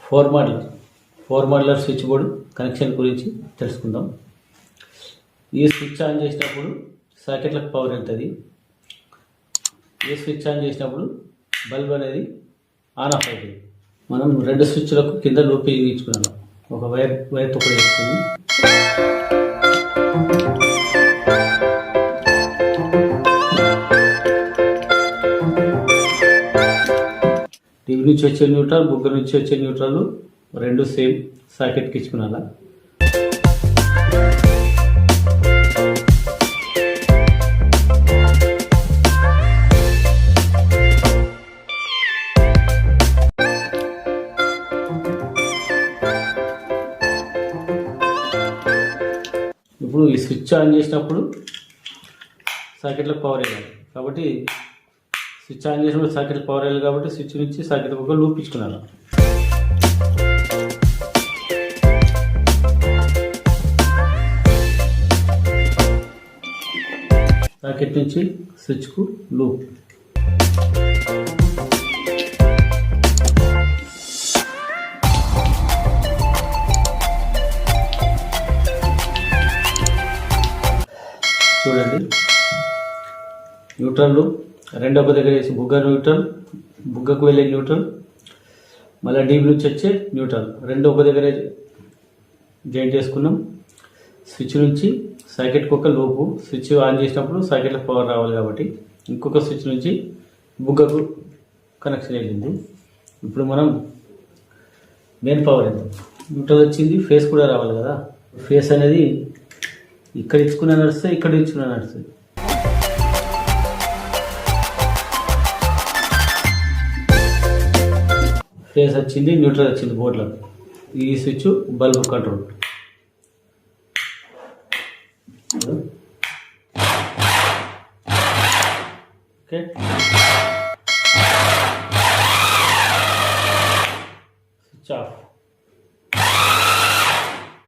Four modular switch board connection గురించి తెలుసుకుందాం. ఈ స్విచ్ ఆన్ చేసినప్పుడు సాకెట్లకు పవర్ వెళ్తుంది. ఈ స్విచ్ ఆన్ చేసినప్పుడు బల్బ్ అనేది ఆన్ ఆఫ్ అవుతుంది. మనం రెండు స్విచ్లకు కింద లూప్ ఇచ్చుకున్నాం. ఒక వైర్తో కూడా వేసుకుని టీవీ నుంచి వచ్చే న్యూట్రల్, బుగ్గ నుంచి వచ్చే న్యూట్రల్ రెండు సేమ్ సాకెట్కి ఇచ్చుకున్నాలా. ఇప్పుడు ఈ స్విచ్ ఆన్ చేసినప్పుడు సాకెట్లకు పవర్ వెళ్ళాలి కాబట్టి స్విచ్ ఆన్ చేసినప్పుడు సాకెట్లకు పవర్ వెళ్ళాలి కాబట్టి స్విచ్ నుంచి సాకెట్లకు ఒక లూప్ ఇచ్చుకున్నాను. సాకెట్ నుంచి స్విచ్కు లూప్. చూడండి, న్యూట్రల్ రెండో ఒక దగ్గర వేసి బుగ్గకు వెళ్ళే న్యూట్రల్, మళ్ళీ డీప్ నుంచి వచ్చే న్యూట్రల్ రెండు ఒక దగ్గర జాయింట్ చేసుకున్నాం. స్విచ్ నుంచి సాకెట్కి ఒక లూపు, స్విచ్ ఆన్ చేసినప్పుడు సాకెట్లకు పవర్ రావాలి కాబట్టి ఇంకొక స్విచ్ నుంచి బుగ్గకు కనెక్షన్ వెళ్ళింది. ఇప్పుడు మనం మెయిన్ పవర్ వెళ్తాం. న్యూట్రల్ వచ్చింది, ఫేస్ కూడా రావాలి కదా. ఫేస్ అనేది ఇక్కడ ఇచ్చుకున్న నడుస్తుంది, ఇక్కడ ఇచ్చుకున్న నడుస్తుంది. ఫేస్ వచ్చింది, న్యూట్రల్ వచ్చింది బోర్డులో. ఈ switch bulb control. Okay, switch off.